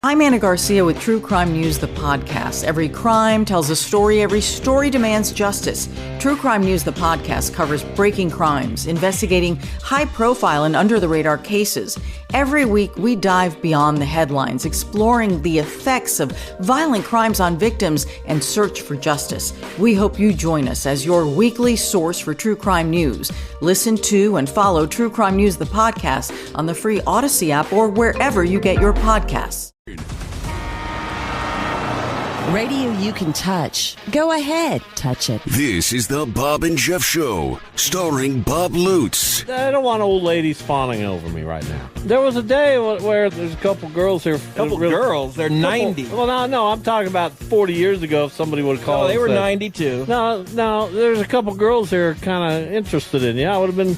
I'm Anna Garcia with True Crime News, the podcast. Every crime tells a story. Every story demands justice. True Crime News, the podcast, covers breaking crimes, investigating high-profile and under-the-radar cases. Every week, we dive beyond the headlines, exploring the effects of violent crimes on victims and search for justice. We hope you join us as your weekly source for true crime news. Listen to and follow True Crime News, the podcast, on the free Odyssey app or wherever you get your podcasts. Radio you can touch. Go ahead, touch it. This is the Bob and Jeff Show, starring Bob Lutz. I don't want old ladies fawning over me right now. There was a day where there's a couple girls here. Girls? They're 90. Well, no, I'm talking about 40 years ago if somebody would have called. Oh, they were said, 92. No, there's a couple girls here kind of interested in you. I would have been,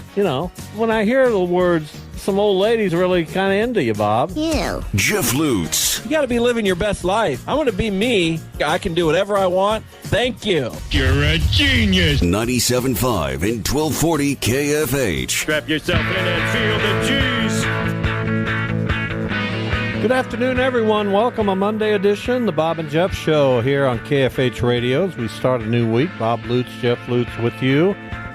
when I hear the words, some old ladies really kind of into you, Bob. Ew. Jeff Lutz. You got to be living your best life. I want to be me. I can do whatever I want. Thank you. You're a genius. 97.5 and 1240 KFH. Strap yourself in and feel the juice. Good afternoon, everyone. Welcome a Monday edition, the Bob and Jeff Show here on KFH Radio. As we start a new week, Bob Lutz, Jeff Lutz with you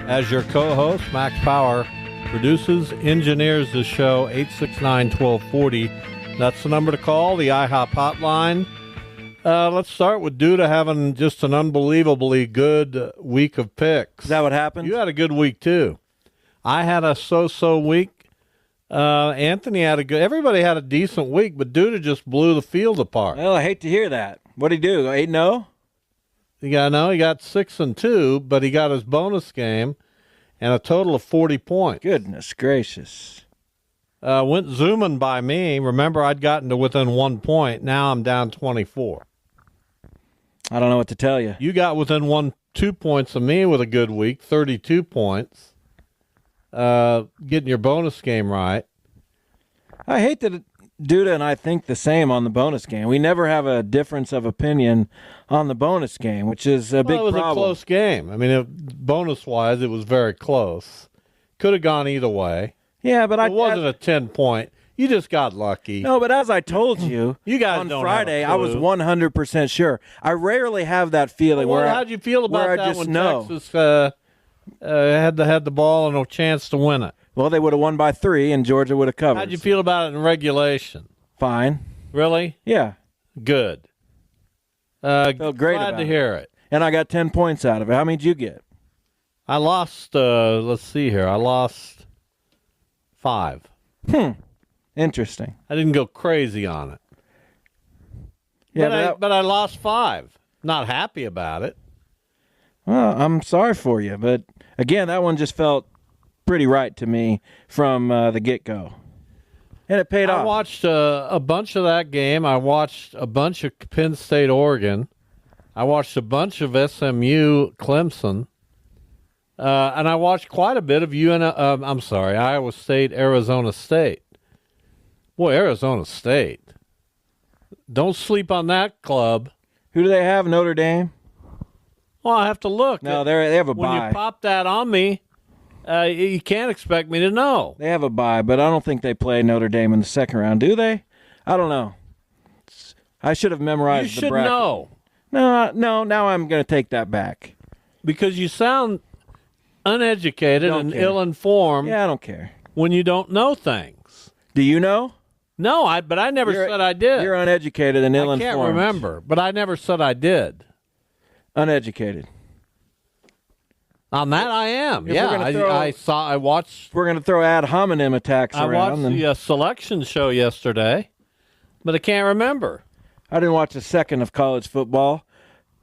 as your co-host. Max Power produces, engineers the show, 869-1240. That's the number to call, the IHOP hotline. Let's start with Duda having just an unbelievably good week of picks. Is that what happened? You had a good week, too. I had a so-so week. Anthony had a good... Everybody had a decent week, but Duda just blew the field apart. Well, I hate to hear that. What'd he do, 8-0? He got 6-2, but he got his bonus game and a total of 40 points. Goodness gracious. Went zooming by me. Remember, I'd gotten to within 1 point. Now I'm down 24. I don't know what to tell you. You got within 2 points of me with a good week, 32 points. Getting your bonus game right. I hate that Duda and I think the same on the bonus game. We never have a difference of opinion on the bonus game, which is a big problem. It was a close game. I mean, bonus-wise, it was very close. Could have gone either way. Yeah, but it wasn't a 10-point. You just got lucky. No, but as I told you, you guys on don't Friday, I was 100% sure. I rarely have that feeling how'd you feel about that when Texas had the ball and a chance to win it? Well, they would have won by 3, and Georgia would have covered. How'd you feel about it in regulation? Fine. Really? Yeah. Good. Felt great glad about to hear it. And I got 10 points out of it. How many did you get? I lost, let's see here. I lost 5. Interesting. I didn't go crazy on it. Yeah, but I lost 5. Not happy about it. Well, I'm sorry for you. But, again, that one just felt pretty right to me from the get-go. And it paid off. I watched a bunch of that game. I watched a bunch of Penn State, Oregon. I watched a bunch of SMU, Clemson. And I watched quite a bit of Iowa State, Arizona State. Boy, Arizona State. Don't sleep on that club. Who do they have, Notre Dame? Well, I have to look. No, they have a when bye. When you pop that on me, you can't expect me to know. They have a bye, but I don't think they play Notre Dame in the second round, do they? I don't know. I should have memorized the bracket. You should know. No, now I'm going to take that back. Because you sound uneducated and ill-informed. Yeah, I don't care. When you don't know things. Do you know? No, but I never said I did. You're uneducated and ill-informed. I can't remember, but I never said I did. Uneducated. On that, I am. If yeah, I watched. We're going to throw ad hominem attacks around. I watched the selection show yesterday, but I can't remember. I didn't watch a second of college football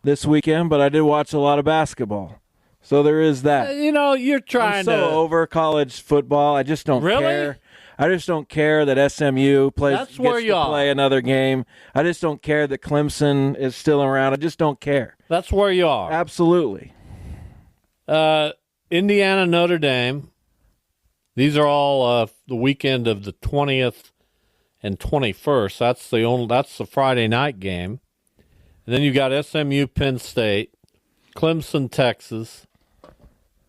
this weekend, but I did watch a lot of basketball. So there is that. You're trying to. I'm so over college football. I just don't care. I just don't care that SMU gets to play another game. I just don't care that Clemson is still around. I just don't care. That's where you are. Absolutely. Indiana, Notre Dame. These are all the weekend of the 20th and 21st. That's the Friday night game. And then you got SMU, Penn State, Clemson, Texas,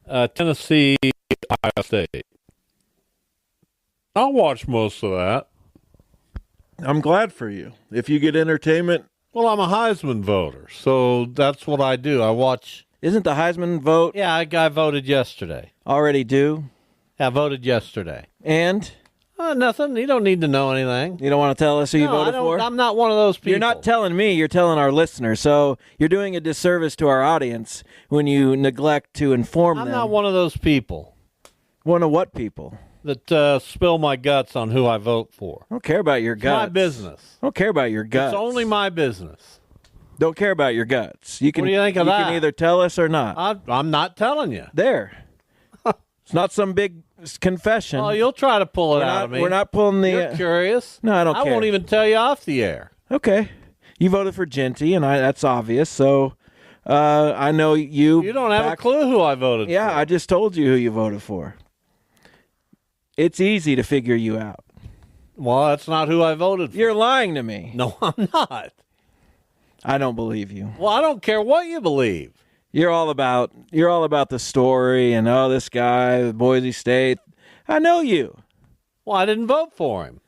Tennessee, Ohio State. I'll watch most of that. I'm glad for you. If you get entertainment. Well, I'm a Heisman voter, so that's what I do. I watch. Isn't the Heisman vote? Yeah, I voted yesterday. Already due? I voted yesterday. And? Nothing. You don't need to know anything. You don't want to tell us who you voted for? I'm not one of those people. You're not telling me. You're telling our listeners. So you're doing a disservice to our audience when you neglect to inform them. I'm not one of those people. One of what people? That spill my guts on who I vote for. I don't care about your guts. It's my business. I don't care about your guts. It's only my business. Don't care about your guts. You can, what do you think of that? You can either tell us or not. I'm not telling you. There. It's not some big confession. Oh, you'll try to pull it out of me. We're not pulling the... You're curious. No, I don't care. I won't even tell you off the air. Okay. You voted for Genty, and that's obvious, so I know you... You don't have a clue who I voted for. Yeah, I just told you who you voted for. It's easy to figure you out. Well, that's not who I voted for. You're lying to me. No, I'm not. I don't believe you. Well, I don't care what you believe. You're all about the story and this guy, Boise State. I know you. Well, I didn't vote for him.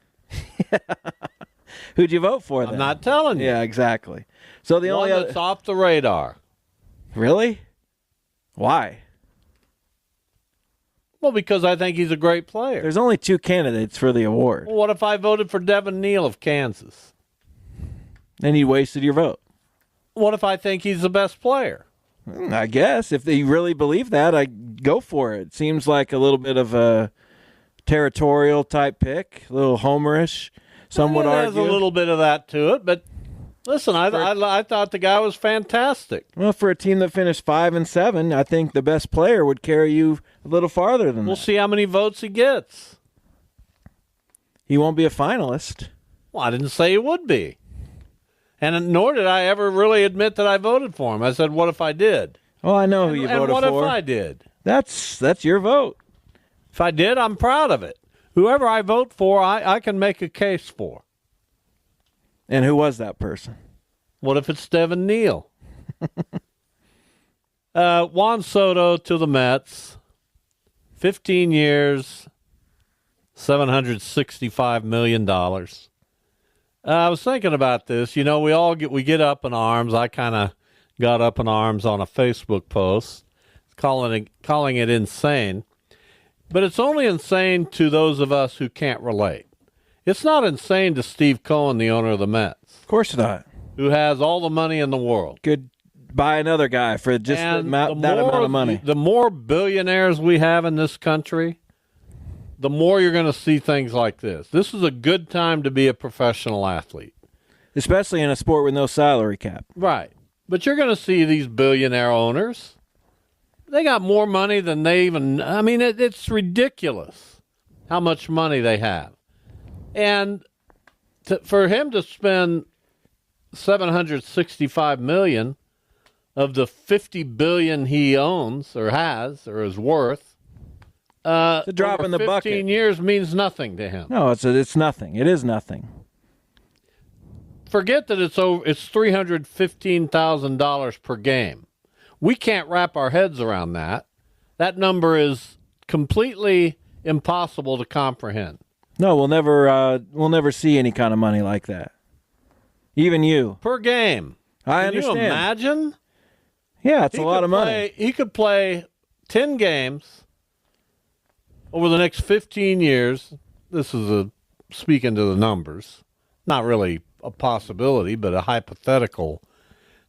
Who'd you vote for then? I'm not telling you. Yeah, exactly. So the One only that's off the radar. Really? Why? Well, because I think he's a great player. There's only 2 candidates for the award. Well, what if I voted for Devin Neal of Kansas? Then you wasted your vote. What if I think he's the best player? I guess. If they really believe that, I go for it. Seems like a little bit of a territorial type pick, a little homerish. Some would argue. There's a little bit of that to it, but listen, I thought the guy was fantastic. Well, for a team that finished 5-7, I think the best player would carry you a little farther than that. We'll see how many votes he gets. He won't be a finalist. Well, I didn't say he would be. And nor did I ever really admit that I voted for him. I said, what if I did? Well, I know who you voted for. And what if I did? That's your vote. If I did, I'm proud of it. Whoever I vote for, I can make a case for. And who was that person? What if it's Devin Neal? Juan Soto to the Mets. 15 years, $765 million. I was thinking about this. You know, we get up in arms. I kind of got up in arms on a Facebook post, calling it insane. But it's only insane to those of us who can't relate. It's not insane to Steve Cohen, the owner of the Mets. Of course not. Who has all the money in the world. Could buy another guy for just that amount of money. The more billionaires we have in this country, the more you're going to see things like this. This is a good time to be a professional athlete. Especially in a sport with no salary cap. Right. But you're going to see these billionaire owners. They got more money than they even... I mean, it's ridiculous how much money they have. And for him to spend $765 million of the $50 billion he owns or has or is worth... it's a drop in the bucket. 15 years means nothing to him. No, it's nothing. It is nothing. Forget that it's $315,000 per game. We can't wrap our heads around that. That number is completely impossible to comprehend. No, we'll never see any kind of money like that. Even you. Per game. I understand. Can you imagine? Yeah, it's a lot of money. He could play 10 games over the next 15 years. This is speaking to the numbers. Not really a possibility, but a hypothetical.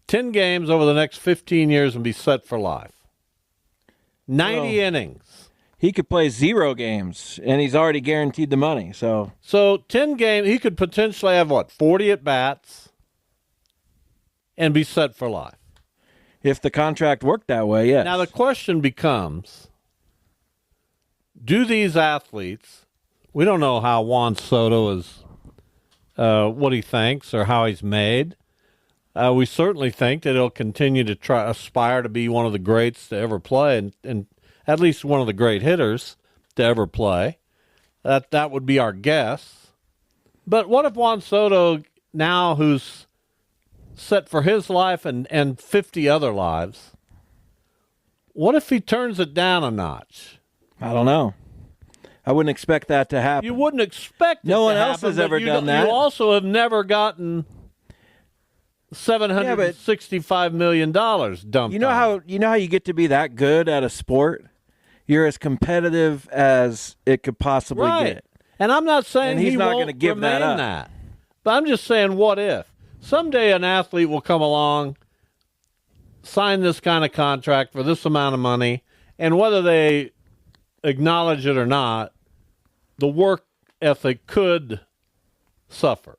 10 games over the next 15 years and be set for life. 90 innings. He could play 0 games, and he's already guaranteed the money. So 10 games, he could potentially have, 40 at-bats and be set for life. If the contract worked that way, yes. Now the question becomes, do these athletes, we don't know how Juan Soto is, what he thinks or how he's made. We certainly think that he'll continue to aspire to be one of the greats to ever play and at least one of the great hitters to ever play. That would be our guess. But what if Juan Soto, now who's set for his life and 50 other lives, what if he turns it down a notch? I don't know. I wouldn't expect that to happen. You wouldn't expect it No one to else happen, has ever done that. You also have never gotten $765 million dumped. You know how you get to be that good at a sport? You're as competitive as it could possibly get. And I'm not saying he's not going to give that up. That. But I'm just saying, what if? Someday an athlete will come along, sign this kind of contract for this amount of money, and whether they acknowledge it or not, the work ethic could suffer.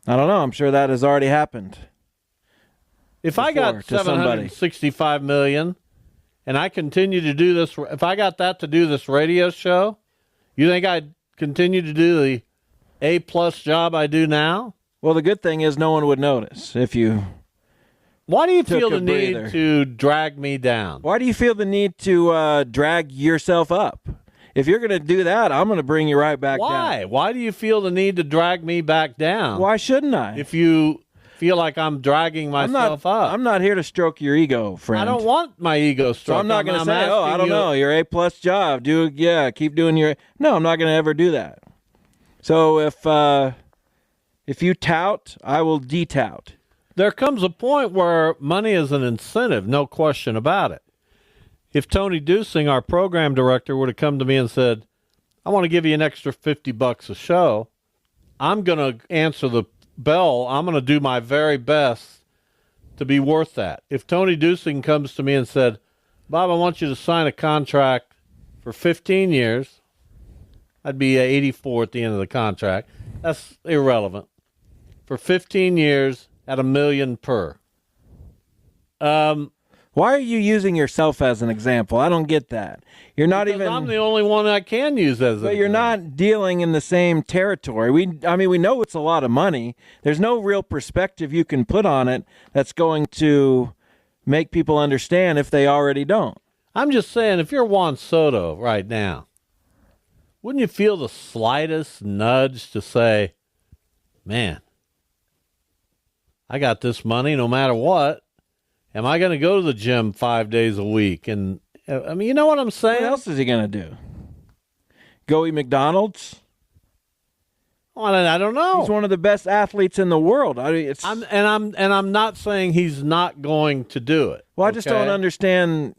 I don't know. I'm sure that has already happened. If I got $765 million and I continue to do this, if I got that to do this radio show, you think I'd continue to do the A-plus job I do now? Well, the good thing is no one would notice if you. Why do you feel the need to drag me down? Why do you feel the need to drag yourself up? If you're going to do that, I'm going to bring you right back down. Why? Why do you feel the need to drag me back down? Why shouldn't I? If you feel like I'm dragging myself up. I'm not here to stroke your ego, friend. I don't want my ego stroked. So I'm not going to say, I don't know, your A-plus job. Keep doing your. No, I'm not going to ever do that. So if you tout, I will de-tout. There comes a point where money is an incentive, no question about it. If Tony Dusing, our program director, would have come to me and said, I want to give you an extra $50 a show, I'm going to answer the bell. I'm going to do my very best to be worth that. If Tony Dusing comes to me and said, Bob, I want you to sign a contract for 15 years, I'd be 84 at the end of the contract. That's irrelevant. For 15 years at $1 million per. Why are you using yourself as an example? I don't get that. You're not because even. I'm the only one I can use as. But you're not dealing in the same territory. We know it's a lot of money. There's no real perspective you can put on it that's going to make people understand if they already don't. I'm just saying, if you're Juan Soto right now, wouldn't you feel the slightest nudge to say, man, I got this money no matter what. Am I going to go to the gym 5 days a week? And I mean, you know what I'm saying? What else is he going to do? Go eat McDonald's? Well, I don't know. He's one of the best athletes in the world. I'm not saying he's not going to do it. Well, I just don't understand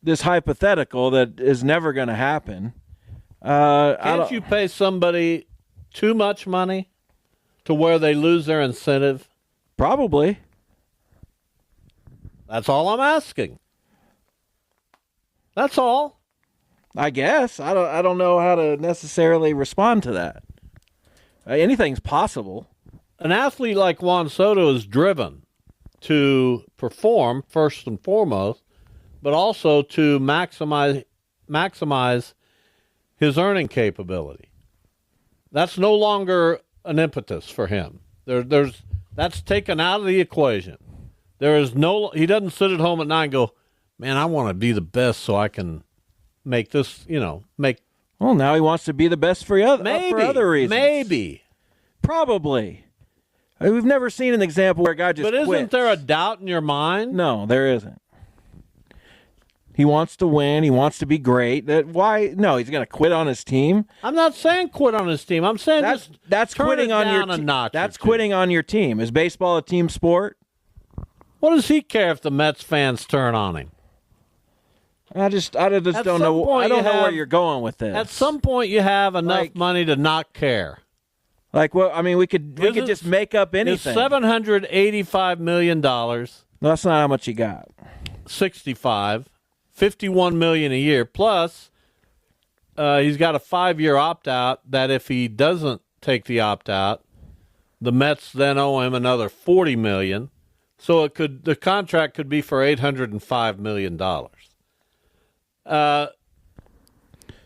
this hypothetical that is never going to happen. Can't you pay somebody too much money to where they lose their incentive? Probably. That's all I'm asking. That's all. I guess. I don't know how to necessarily respond to that. Anything's possible. An athlete like Juan Soto is driven to perform first and foremost, but also to maximize his earning capability. That's no longer an impetus for him. That's taken out of the equation. He doesn't sit at home at night and go, man, I want to be the best so I can make this, Well, now he wants to be the best for other reasons. Maybe. Probably. We've never seen an example where a guy just But isn't quits. there a doubt in your mind? No, there isn't. He wants to win. He wants to be great. Why? No, he's going to quit on his team. I'm not saying quit on his team. I'm saying that's quitting on your team. That's quitting on your team. Is baseball a team sport? What does he care if the Mets fans turn on him? I just don't know. I don't know where you're going with this. At some point, you have enough money to not care. Like, well, I mean, we could just make up anything. It's $785 million. No, that's not how much he got. 65, $51 million a year. Plus, he's got a 5-year opt-out that if he doesn't take the opt-out, the Mets then owe him another $40 million. So the contract could be for $805 million. I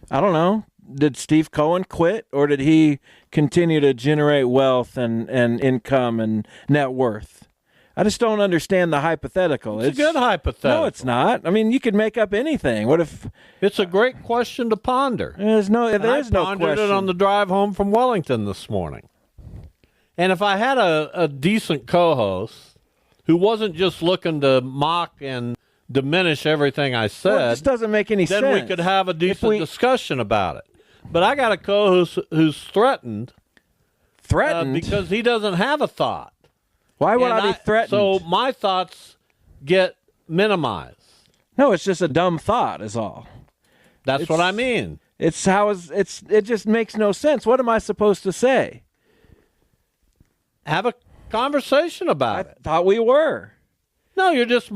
don't know. Did Steve Cohen quit, or did he continue to generate wealth and income and net worth? I just don't understand the hypothetical. It's a good hypothetical. No, it's not. I mean, you could make up anything. What if? It's a great question to ponder. There's no question. I pondered it on the drive home from Wellington this morning. And if I had a decent co-host who wasn't just looking to mock and diminish everything I said, this doesn't make any sense. Then we could have a decent discussion about it. But I got a co-host who's threatened. Threatened? Because he doesn't have a thought. Why would I be threatened? So my thoughts get minimized. No, it's just a dumb thought is all. That's what I mean. It just makes no sense. What am I supposed to say? Have a conversation about it. I thought we were. No, you're just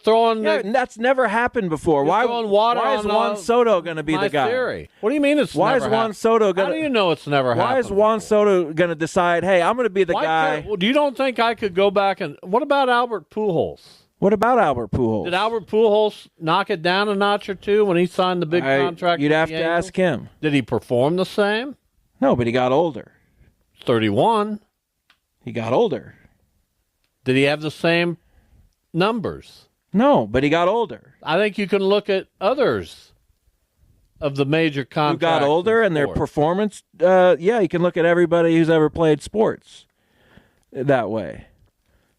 throwing. Yeah, that's never happened before. Why is Juan Soto going to be the guy? Theory. What do you mean it's why never is Juan Soto going? How do you know it's never happened? Why is Juan Soto going to decide? Hey, I'm going to be the guy. Well, you don't think I could go back and? What about Albert Pujols? What about Albert Pujols? Did Albert Pujols knock it down a notch or two when he signed the big contract? You'd have to ask him. Did he perform the same? No, but he got older. 31. He got older. Did he have the same numbers? No, but he got older. I think you can look at others of the major contracts. Who got older and their performance? Yeah, you can look at everybody who's ever played sports that way.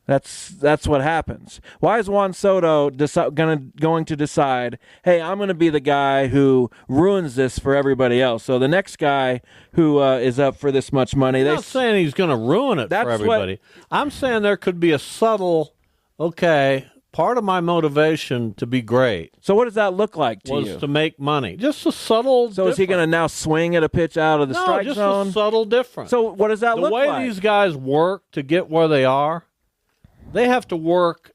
That's what happens. Why is Juan Soto going to decide, hey, I'm going to be the guy who ruins this for everybody else? So the next guy who is up for this much money. I'm not saying he's going to ruin it for everybody. I'm saying there could be a subtle, part of my motivation to be great. So what does that look like to you? Was to make money. Just a subtle difference. So is he going to now swing at a pitch out of the strike zone? No, just a subtle difference. So what does that look like? The way these guys work to get where they are, they have to work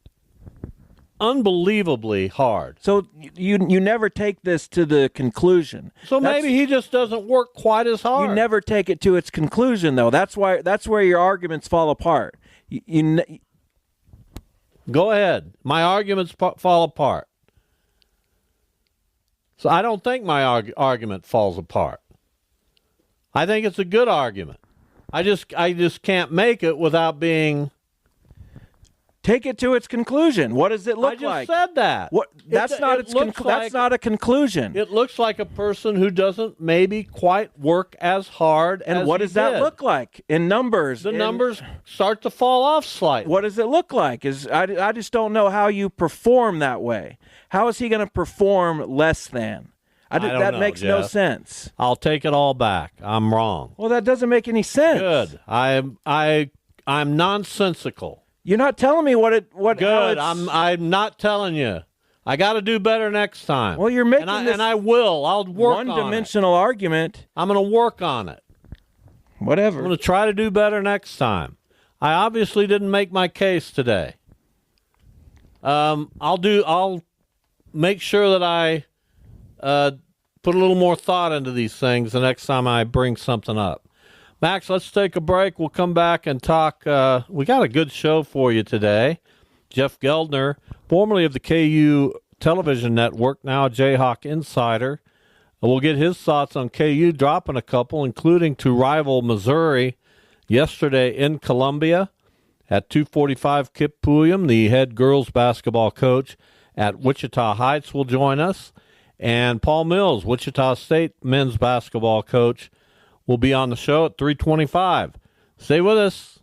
unbelievably hard. So you never take this to the conclusion. So maybe he just doesn't work quite as hard. You never take it to its conclusion, though. That's where your arguments fall apart. Go ahead. My arguments fall apart. So I don't think my argument falls apart. I think it's a good argument. I just can't make it without being. Take it to its conclusion. What does it look like? I just said that. What? That's not a conclusion. It looks like a person who doesn't maybe quite work as hard as what does that look like in numbers? The numbers start to fall off slightly. What does it look like? I just don't know how you perform that way. How is he going to perform less than? That makes no sense. I'll take it all back. I'm wrong. Well, that doesn't make any sense. Good. I'm nonsensical. You're not telling me what. Good. I'm not telling you. I got to do better next time. Well, you're making and I will. I'll work on it. One-dimensional argument. I'm going to work on it. Whatever. I'm going to try to do better next time. I obviously didn't make my case today. I'll make sure that I put a little more thought into these things the next time I bring something up. Max, let's take a break. We'll come back and talk. We got a good show for you today. Jeff Guelder, formerly of the KU television network, now a Jayhawk insider. We'll get his thoughts on KU dropping a couple, including to rival Missouri yesterday in Columbia. At 2:45, Kip Pulliam, the head girls basketball coach at Wichita Heights, will join us. And Paul Mills, Wichita State men's basketball coach, will be on the show at 3:25. Stay with us.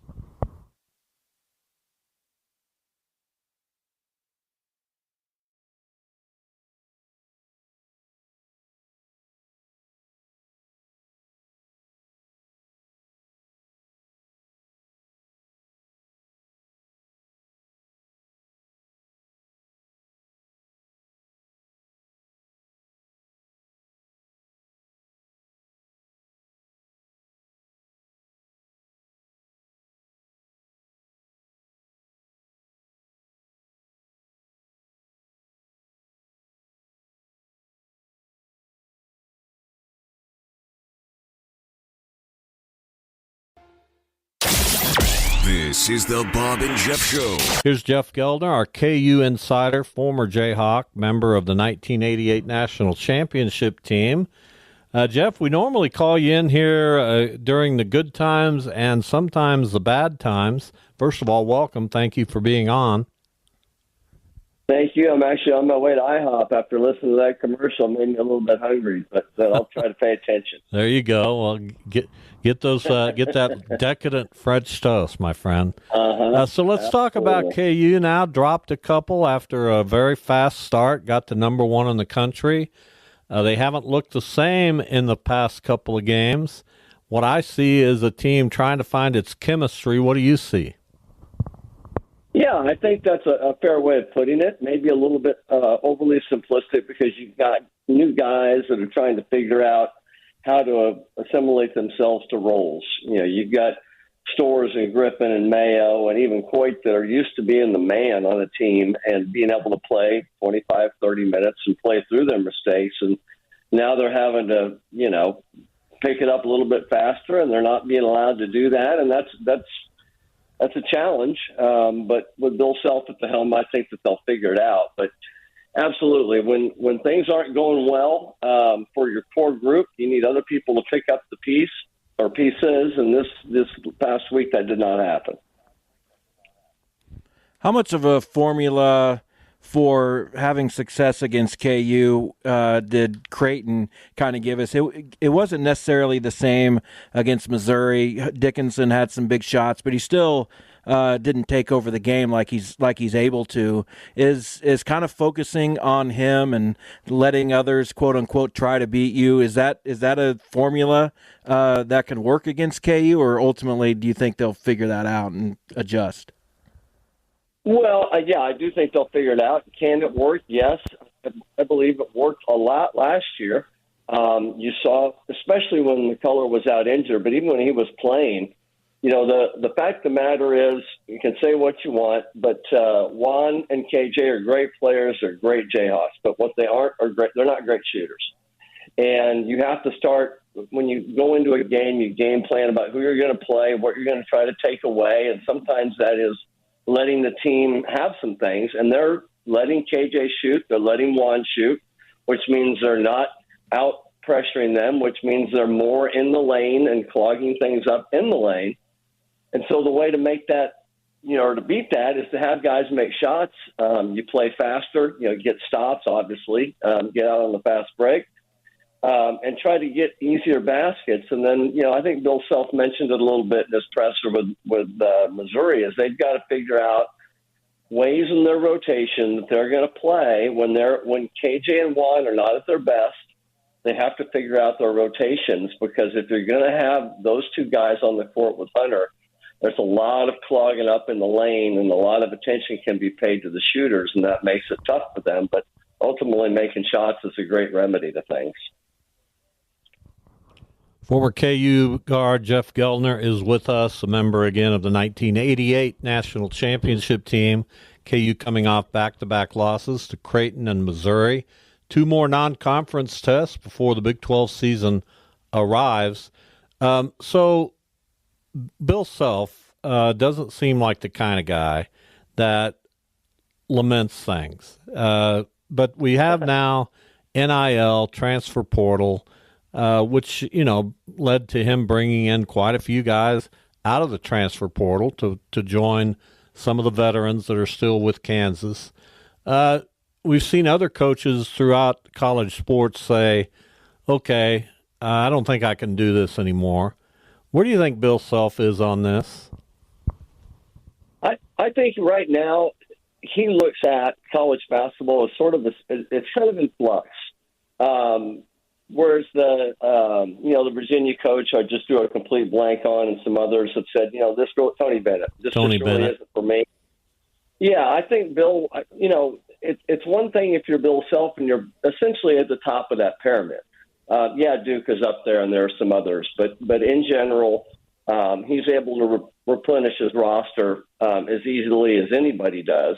This is the Bob and Jeff Show. Here's Jeff Guelder, our KU insider, former Jayhawk, member of the 1988 National Championship team. Jeff, we normally call you in here during the good times and sometimes the bad times. First of all, welcome. Thank you for being on. Thank you. I'm actually on my way to IHOP after listening to that commercial. It made me a little bit hungry, but I'll try to pay attention. There you go. Well, get that decadent French toast, my friend. So let's talk about KU now. Dropped a couple after a very fast start. Got to number one in the country. They haven't looked the same in the past couple of games. What I see is a team trying to find its chemistry. What do you see? Yeah, I think that's a fair way of putting it. Maybe a little bit overly simplistic because you've got new guys that are trying to figure out how to assimilate themselves to roles. You know, you've got Stores and Griffin and Mayo and even Coit that are used to being the man on a team and being able to play 25, 30 minutes and play through their mistakes. And now they're having to, you know, pick it up a little bit faster, and they're not being allowed to do that. And that's a challenge. But with Bill Self at the helm, I think that they'll figure it out. But absolutely, when things aren't going well for your core group, you need other people to pick up the pieces. And this past week, that did not happen. How much of a formula for having success against KU did Creighton kind of give us? It wasn't necessarily the same against Missouri. Dickinson had some big shots, but he still didn't take over the game like he's able to. Is kind of focusing on him and letting others, quote unquote, try to beat you. Is that a formula that can work against KU, or ultimately do you think they'll figure that out and adjust? Well, yeah, I do think they'll figure it out. Can it work? Yes. I believe it worked a lot last year. You saw, especially when McCullough was out injured, but even when he was playing, you know, the fact of the matter is, you can say what you want, but Juan and KJ are great players. They're great Jayhawks, but what they aren't are great. They're not great shooters. And you have to start, when you go into a game, you game plan about who you're going to play, what you're going to try to take away, and sometimes that is letting the team have some things, and they're letting KJ shoot, they're letting Juan shoot, which means they're not out pressuring them, which means they're more in the lane and clogging things up in the lane. And so the way to make that, you know, or to beat that is to have guys make shots. You play faster, you know, get stops, obviously, get out on the fast break, and try to get easier baskets. And then, you know, I think Bill Self mentioned it a little bit in his presser with Missouri, is they've got to figure out ways in their rotation that they're going to play when KJ and Juan are not at their best. They have to figure out their rotations, because if you're going to have those two guys on the court with Hunter, there's a lot of clogging up in the lane, and a lot of attention can be paid to the shooters, and that makes it tough for them. But ultimately, making shots is a great remedy to things. Former KU guard Jeff Guelder is with us, a member again of the 1988 National Championship team. KU coming off back-to-back losses to Creighton and Missouri. 2 more non-conference tests before the Big 12 season arrives. So Bill Self doesn't seem like the kind of guy that laments things. But we have now NIL, transfer portal, which, you know, led to him bringing in quite a few guys out of the transfer portal to join some of the veterans that are still with Kansas. We've seen other coaches throughout college sports say, okay, I don't think I can do this anymore. Where do you think Bill Self is on this? I think right now he looks at college basketball as sort of it's kind of in flux. Whereas the Virginia coach I just drew a complete blank on, and some others have said, you know, Tony Bennett. This really isn't for me. Yeah, I think Bill, you know, it's one thing if you're Bill Self and you're essentially at the top of that pyramid. Yeah, Duke is up there, and there are some others, but in general, he's able to replenish his roster as easily as anybody does.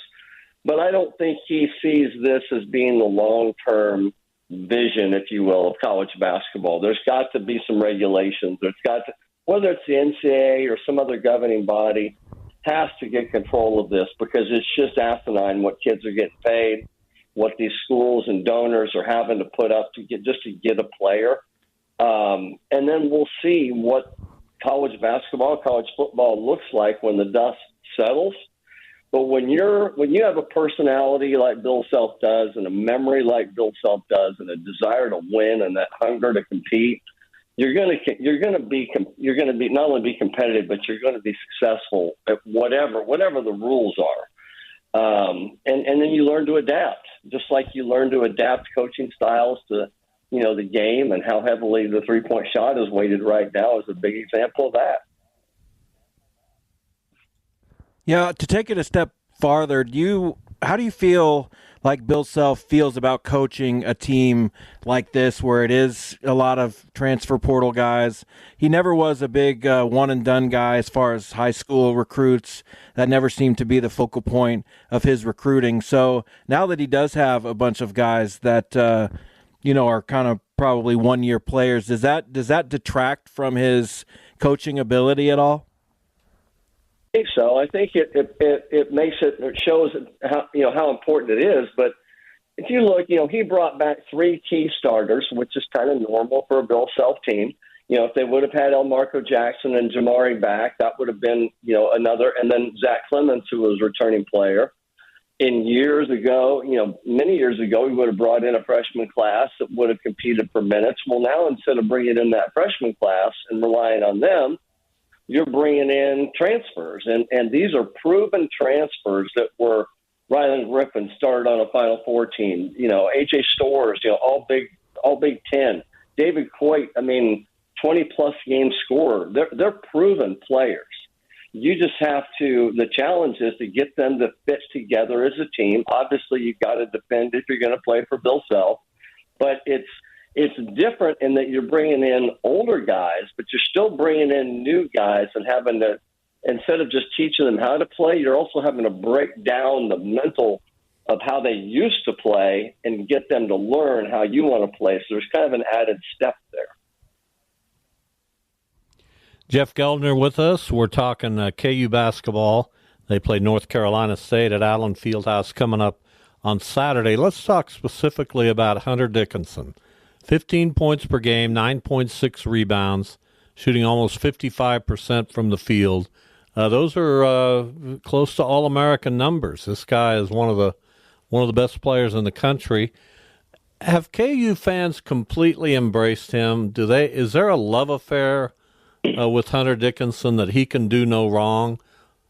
But I don't think he sees this as being the long-term vision, if you will, of college basketball. There's got to be some regulations. There's got to, whether it's the NCAA or some other governing body, has to get control of this, because it's just asinine what kids are getting paid, what these schools and donors are having to put up to get a player. And then we'll see what college basketball, college football looks like when the dust settles. But when you have a personality like Bill Self does, and a memory like Bill Self does, and a desire to win, and that hunger to compete, you're going to be not only be competitive, but you're going to be successful at whatever the rules are. And then you learn to adapt, just like you learn to adapt coaching styles to the game and how heavily the three-point shot is weighted right now is a big example of that. Yeah, to take it a step farther, how do you feel like Bill Self feels about coaching a team like this where it is a lot of transfer portal guys? He never was a big one-and-done guy as far as high school recruits. That never seemed to be the focal point of his recruiting. So now that he does have a bunch of guys that are kind of probably one-year players, does that detract from his coaching ability at all? I think so. I think it makes it shows how important it is. But if you look, he brought back 3 key starters, which is kind of normal for a Bill Self team. If they would have had Elmarco Jackson and Jamari back, that would have been another. And then Zach Clements, who was a returning player. Many years ago, we would have brought in a freshman class that would have competed for minutes. Well, now instead of bringing in that freshman class and relying on them, you're bringing in transfers, and these are proven transfers that were Rylan Griffin started on a Final Four team. AJ Storrs, all Big Ten. David Coit, 20-plus game scorer. They're proven players. You just have to. The challenge is to get them to fit together as a team. Obviously, you've got to defend if you're going to play for Bill Self, but it's different in that you're bringing in older guys, but you're still bringing in new guys and having to, instead of just teaching them how to play, you're also having to break down the mental of how they used to play and get them to learn how you want to play. So there's kind of an added step there. Jeff Guelder with us. We're talking KU basketball. They play North Carolina State at Allen Fieldhouse coming up on Saturday. Let's talk specifically about Hunter Dickinson. 15 points per game, 9.6 rebounds, shooting almost 55% from the field. Those are close to All-American numbers. This guy is one of the best players in the country. Have KU fans completely embraced him? Is there a love affair with Hunter Dickinson that he can do no wrong?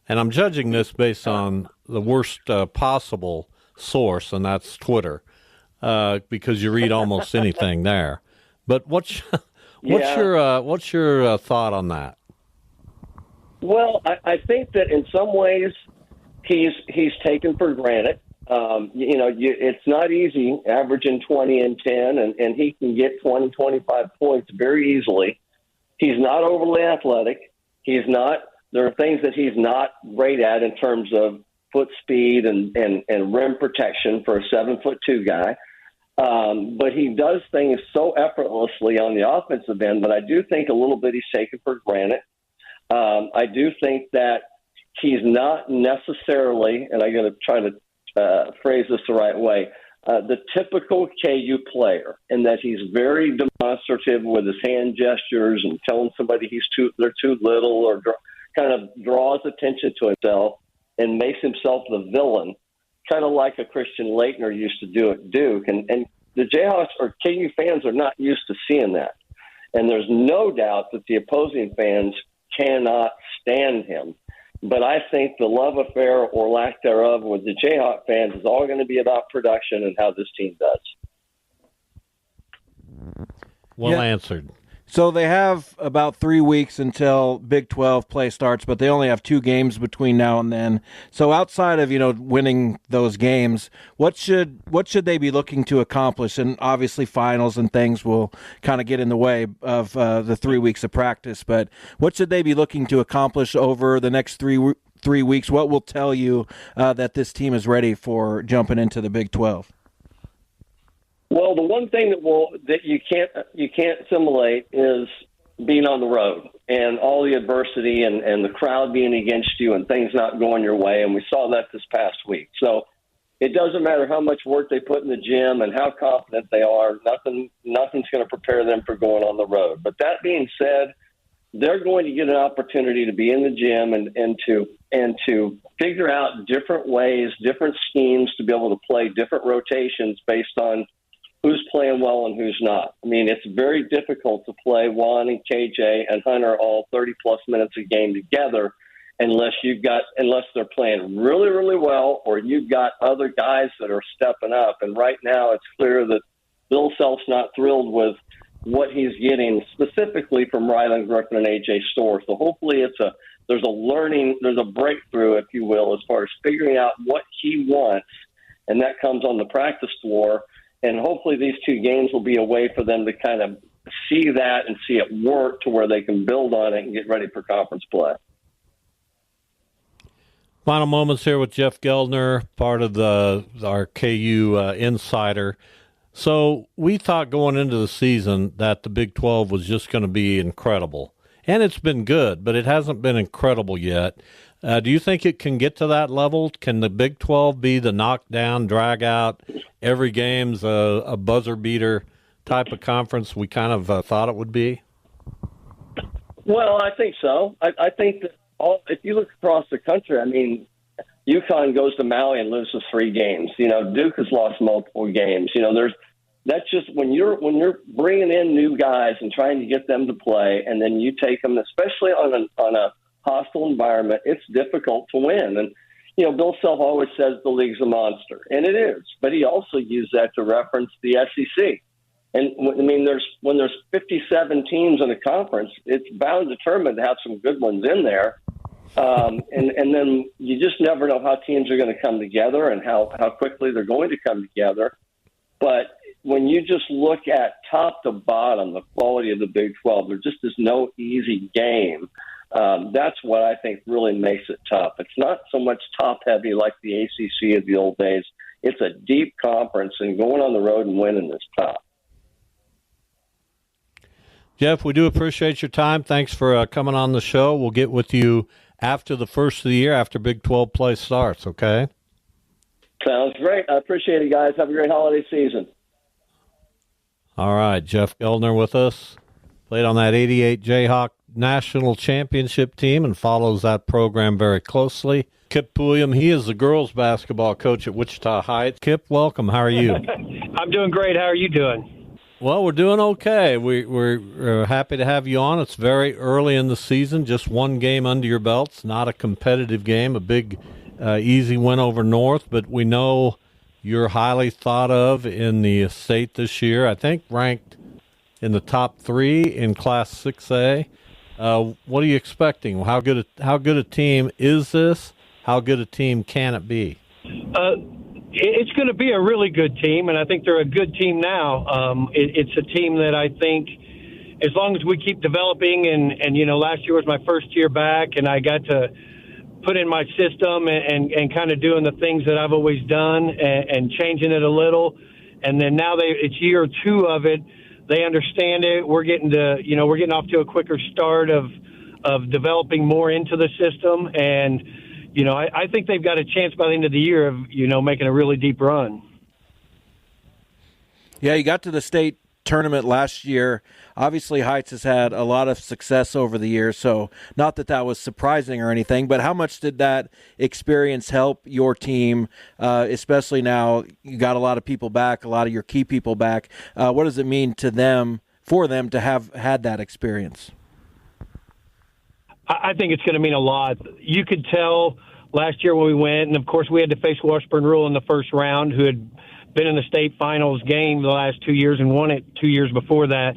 And I'm judging this based on the worst possible source, and that's Twitter. Because you read almost anything there, but what's your thought on that? Well, I think that in some ways he's taken for granted. It's not easy averaging 20 and 10, and he can get 20, 25 points very easily. He's not overly athletic. There are things that he's not great at in terms of foot speed and rim protection for a 7'2" guy. But he does things so effortlessly on the offensive end that I do think a little bit he's taken for granted. I do think that he's not necessarily, and I'm going to try to phrase this the right way, the typical KU player, in that he's very demonstrative with his hand gestures and telling somebody they're too little, or kind of draws attention to himself and makes himself the villain, kind of like a Christian Laettner used to do at Duke. And the Jayhawks or KU fans are not used to seeing that. And there's no doubt that the opposing fans cannot stand him. But I think the love affair or lack thereof with the Jayhawk fans is all going to be about production and how this team does. Well answered. So they have about 3 weeks until Big 12 play starts, but they only have 2 games between now and then. So outside of, winning those games, what should they be looking to accomplish? And obviously finals and things will kind of get in the way of the 3 weeks of practice. But what should they be looking to accomplish over the next 3 weeks? What will tell you that this team is ready for jumping into the Big 12? Well, the one thing that you can't simulate is being on the road and all the adversity and the crowd being against you and things not going your way. And we saw that this past week. So it doesn't matter how much work they put in the gym and how confident they are. Nothing's going to prepare them for going on the road. But that being said, they're going to get an opportunity to be in the gym and to figure out different ways, different schemes to be able to play different rotations based on who's playing well and who's not. I mean, it's very difficult to play Juan and KJ and Hunter all 30-plus minutes a game together unless they're playing really, really well or you've got other guys that are stepping up. And right now it's clear that Bill Self's not thrilled with what he's getting specifically from Ryland Griffin and A.J. Storr. So hopefully there's a breakthrough, if you will, as far as figuring out what he wants, and that comes on the practice floor. And hopefully these two games will be a way for them to kind of see that and see it work to where they can build on it and get ready for conference play. Final moments here with Jeff Guelder, part of our KU Insider. So we thought going into the season that the Big 12 was just going to be incredible. And it's been good, but it hasn't been incredible yet. Do you think it can get to that level? Can the Big 12 be the knockdown, drag out, every game's a buzzer beater type of conference we kind of thought it would be? Well, I think so. I think that if you look across the country, I mean, UConn goes to Maui and loses 3 games. Duke has lost multiple games. That's just when you're bringing in new guys and trying to get them to play, and then you take them, especially on a hostile environment, it's difficult to win. And Bill Self always says the league's a monster, and it is. But he also used that to reference the SEC. And I mean, when there's 57 teams in a conference, it's bound and determined to have some good ones in there. And then you just never know how teams are going to come together and how quickly they're going to come together. But when you just look at top to bottom, the quality of the Big 12, there just is no easy game. That's what I think really makes it tough. It's not so much top-heavy like the ACC of the old days. It's a deep conference, and going on the road and winning is tough. Jeff, we do appreciate your time. Thanks for coming on the show. We'll get with you after the first of the year, after Big 12 play starts, okay? Sounds great. I appreciate it, guys. Have a great holiday season. All right, Jeff Guelder with us. Played on that 88 Jayhawk national championship team and follows that program very closely. Kip Pulliam, he is the girls basketball coach at Wichita Heights. Kip, welcome. How are you? I'm doing great. How are you doing? Well, we're doing okay. We're happy to have you on. It's very early in the season, just one game under your belts, not a competitive game, a big, easy win over North, but we know you're highly thought of in the state this year. I think ranked in the top 3 in Class 6A. What are you expecting? How good a team is this? How good a team can it be? It's going to be a really good team, and I think they're a good team now. It's a team that I think, as long as we keep developing, and last year was my first year back, and I got to put in my system and kind of doing the things that I've always done and changing it a little, and then now it's year 2 of it. They understand it. We're getting off to a quicker start of developing more into the system, and I think they've got a chance by the end of the year of, making a really deep run. Yeah, you got to the state tournament last year. Obviously, Heights has had a lot of success over the years, so not that was surprising or anything, but how much did that experience help your team, especially now you got a lot of people back, a lot of your key people back? What does it mean to them, for them to have had that experience? I think it's going to mean a lot. You could tell last year when we went, and of course we had to face Washburn Rural in the first round, who had been in the state finals game the last 2 years and won it 2 years before that.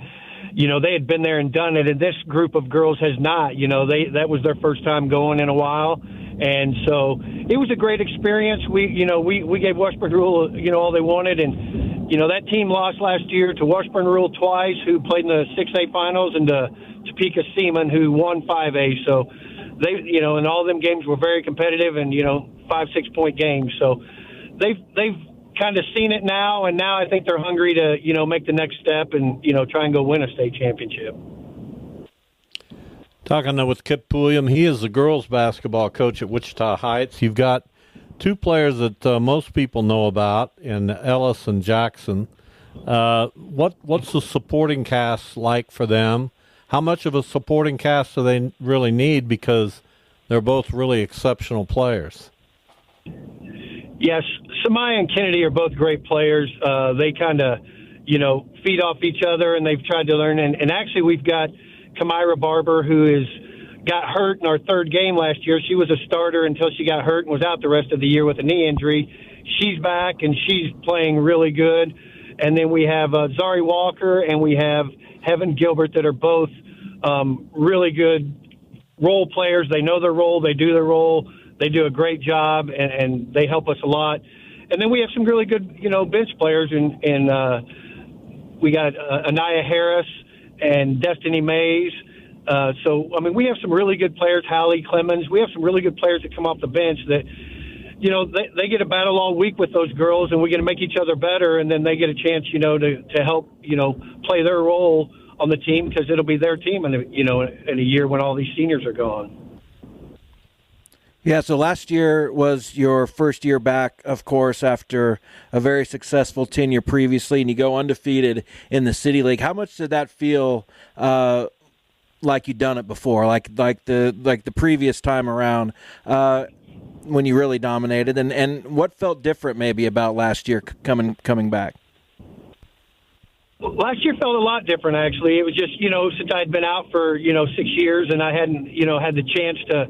They had been there and done it, and this group of girls has not. That was their first time going in a while, and so it was a great experience. We gave Washburn Rural, all they wanted, and that team lost last year to Washburn Rural twice, who played in the 6A finals, and to Topeka Seaman, who won 5A. So they, and all of them games were very competitive and 5-6 point games. So they've kind of seen it now, and now I think they're hungry to make the next step and try and go win a state championship. Talking with Kip Pulliam, he is the girls basketball coach at Wichita Heights. You've got 2 players that most people know about in Ellis and Jackson. What's the supporting cast like for them? How much of a supporting cast do they really need, because they're both really exceptional players? Yes, Samaya and Kennedy are both great players. They kind of, feed off each other, and they've tried to learn. And actually, we've got Kamira Barber, who got hurt in our 3rd game last year. She was a starter until she got hurt and was out the rest of the year with a knee injury. She's back, and she's playing really good. And then we have Zari Walker and we have Heaven Gilbert that are both really good role players. They know their role. They do their role. They do a great job, and they help us a lot. And then we have some really good, bench players. And we got Anaya Harris and Destiny Mays. We have some really good players, Hallie Clemens. We have some really good players that come off the bench that, they get a battle all week with those girls, and we get to make each other better, and then they get a chance, to help, play their role on the team because it'll be their team in a year when all these seniors are gone. Yeah, so last year was your first year back, of course, after a very successful tenure previously, and you go undefeated in the City League. How much did that feel like you'd done it before, like the previous time around when you really dominated? And what felt different maybe about last year coming back? Last year felt a lot different, actually. It was just, since I'd been out for, 6 years and I hadn't, had the chance to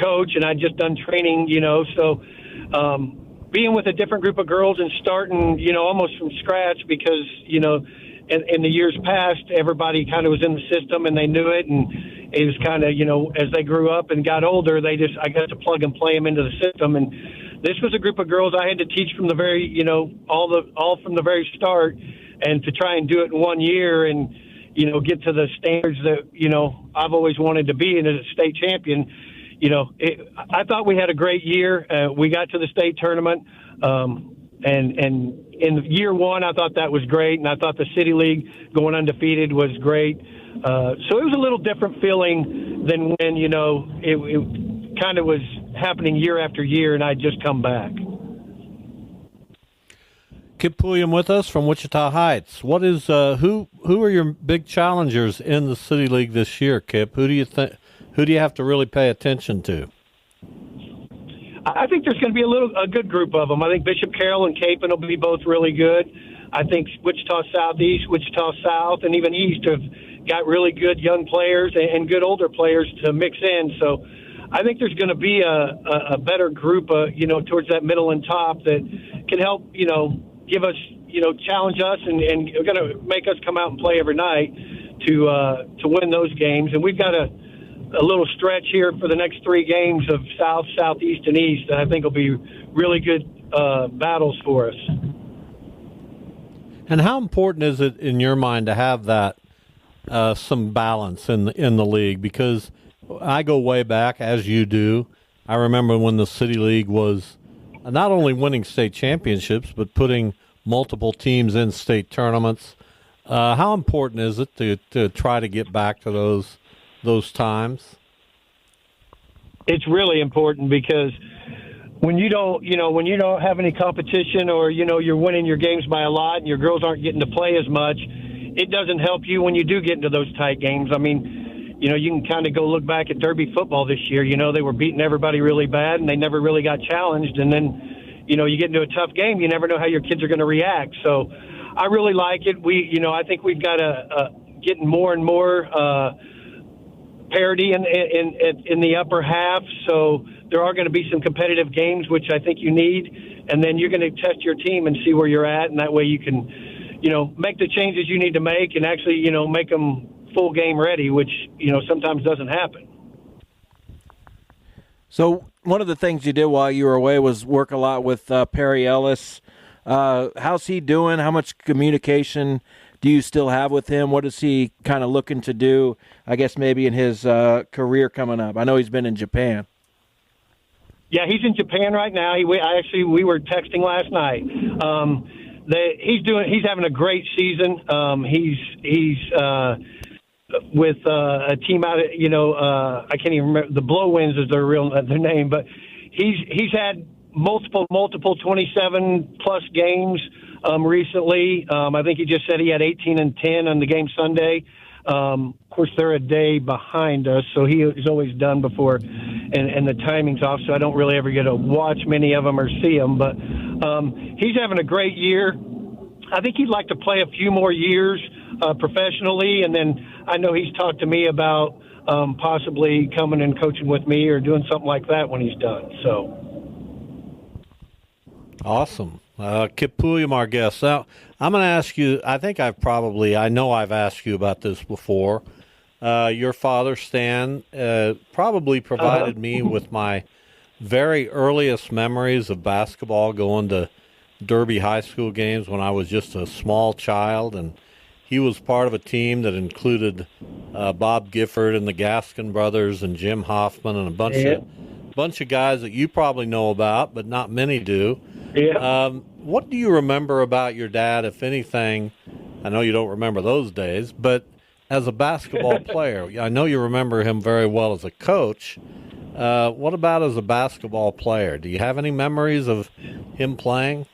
coach, and I'd just done training, so being with a different group of girls and starting, almost from scratch because, in the years past, everybody kind of was in the system and they knew it, and it was kind of, as they grew up and got older, I got to plug and play them into the system. And this was a group of girls I had to teach from the very, all from the very start, and to try and do it in 1 year and, get to the standards that, I've always wanted to be in as a state champion. I thought we had a great year. We got to the state tournament, and in year one, I thought that was great, and I thought the City League going undefeated was great. So it was a little different feeling than when, it kind of was happening year after year, and I'd just come back. Kip Pulliam with us from Wichita Heights. What is who are your big challengers in the City League this year, Kip? Who do you have to really pay attention to? I think there's going to be a good group of them. I think Bishop Carroll and Capon will be both really good. I think Wichita Southeast, Wichita South, and even East have got really good young players and good older players to mix in. So I think there's going to be a better group, towards that middle and top that can help, give us, challenge us and are going to make us come out and play every night to win those games. And we've got a little stretch here for the next 3 games of South, Southeast, and East that I think will be really good battles for us. And how important is it in your mind to have that some balance in the league? Because I go way back, as you do. I remember when the City League was not only winning state championships, but putting multiple teams in state tournaments. How important is it to try to get back to those times? It's really important because when you don't have any competition, or you're winning your games by a lot and your girls aren't getting to play as much, it doesn't help you when you do get into those tight games. I mean, you can kind of go look back at Derby football this year. They were beating everybody really bad and they never really got challenged. And then, you get into a tough game, you never know how your kids are going to react. So I really like it. I think we've got to getting more and more parity in the upper half. So there are going to be some competitive games, which I think you need. And then you're going to test your team and see where you're at. And that way you can, make the changes you need to make and actually, make them full game ready, which, sometimes doesn't happen. So one of the things you did while you were away was work a lot with Perry Ellis. How's he doing? How much communication do you still have with him? What is he kind of looking to do, I guess, maybe in his career coming up? I know he's been in Japan. Yeah, he's in Japan right now. We were texting last night. He's having a great season. He's with a team out at, I can't even remember, the Blow Winds is their name, but he's had multiple 27-plus games recently. I think he just said he had 18 and 10 on the game Sunday. Of course, they're a day behind us, so he is always done before, and the timing's off, so I don't really ever get to watch many of them or see them. But he's having a great year. I think he'd like to play a few more years professionally, and then I know he's talked to me about possibly coming and coaching with me or doing something like that when he's done. So awesome. Kip Pulliam, our guest. Now, I'm going to ask you, I know I've asked you about this before. Your father, Stan, probably provided me with my very earliest memories of basketball, going to Derby High School games when I was just a small child, and he was part of a team that included Bob Gifford and the Gaskin brothers and Jim Hoffman and a bunch of guys that you probably know about, but not many do. Yeah. What do you remember about your dad, if anything? I know you don't remember those days, but as a basketball player, I know you remember him very well as a coach. What about as a basketball player? Do you have any memories of him playing?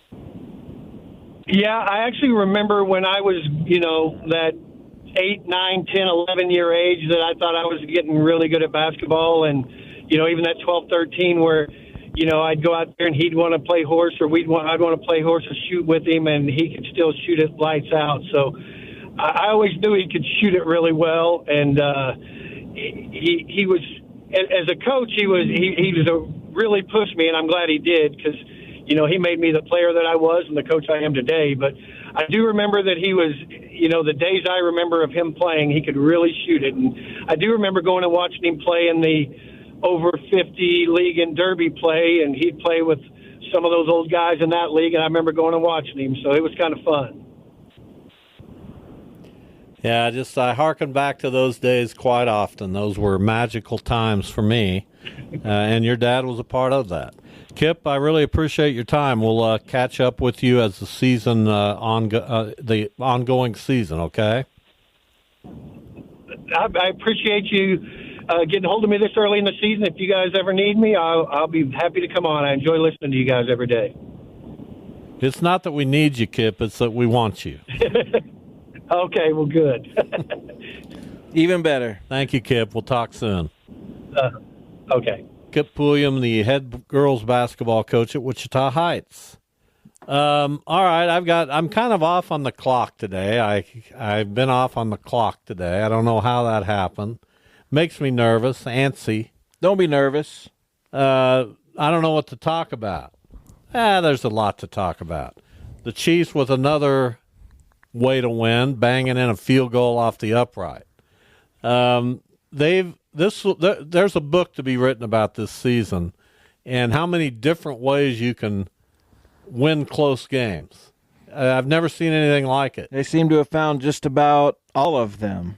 Yeah, I actually remember when I was, that 8, 9, 10, 11-year age that I thought I was getting really good at basketball. And, even that 12, 13 where, I'd go out there and he'd want to play horse, or I'd want to play horse or shoot with him, and he could still shoot it lights out. So I always knew he could shoot it really well. And he was, as a coach, he really pushed me, and I'm glad he did, because he made me the player that I was and the coach I am today. But I do remember that he was, the days I remember of him playing, he could really shoot it. And I do remember going and watching him play in the over 50 league in Derby play, and he'd play with some of those old guys in that league, and I remember going and watching him. So it was kind of fun. Yeah, I harken back to those days quite often. Those were magical times for me, and your dad was a part of that. Kip, I really appreciate your time. We'll catch up with you as the season, the ongoing season, okay? I appreciate you getting hold of me this early in the season. If you guys ever need me, I'll be happy to come on. I enjoy listening to you guys every day. It's not that we need you, Kip. It's that we want you. Okay, well, good. Even better. Thank you, Kip. We'll talk soon. Okay. Kip Pulliam, the head girls basketball coach at Wichita Heights. All right, I'm kind of off on the clock today. I've been off on the clock today. I don't know how that happened. Makes me nervous, antsy. Don't be nervous. I don't know what to talk about. There's a lot to talk about. The Chiefs with another way to win, banging in a field goal off the upright. There's a book to be written about this season, and how many different ways you can win close games. I've never seen anything like it. They seem to have found just about all of them.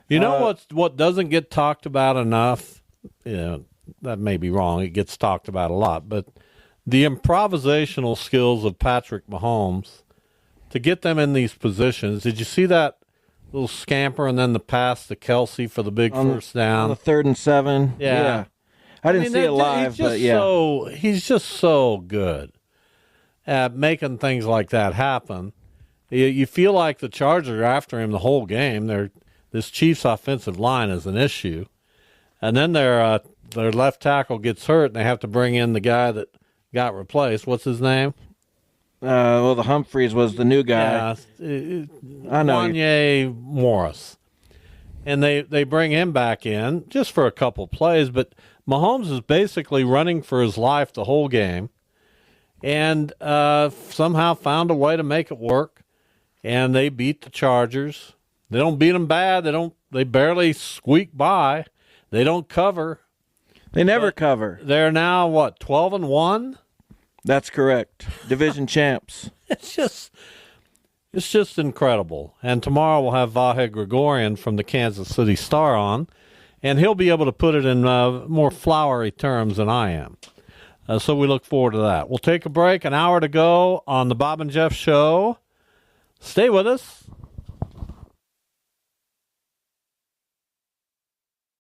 You know what doesn't get talked about enough? That may be wrong. It gets talked about a lot, but the improvisational skills of Patrick Mahomes to get them in these positions. Did you see that little scamper and then the pass to Kelsey for the big first down? On the 3rd and 7. Yeah. I didn't see it live, but yeah. He's just so good at making things like that happen. You feel like the Chargers are after him the whole game. This Chiefs offensive line is an issue. And then their left tackle gets hurt, and they have to bring in the guy that got replaced. What's his name? The Humphreys was the new guy. Yeah, I know. Wanye Morris. And they bring him back in just for a couple plays, but Mahomes is basically running for his life the whole game, and somehow found a way to make it work, and they beat the Chargers. They don't beat them bad. They barely squeak by. They don't cover. They never cover. They're now, 12-1? That's correct. Division champs. It's just incredible. And tomorrow we'll have Vahe Gregorian from the Kansas City Star on, and he'll be able to put it in more flowery terms than I am. So we look forward to that. We'll take a break, an hour to go on the Bob and Jeff Show. Stay with us.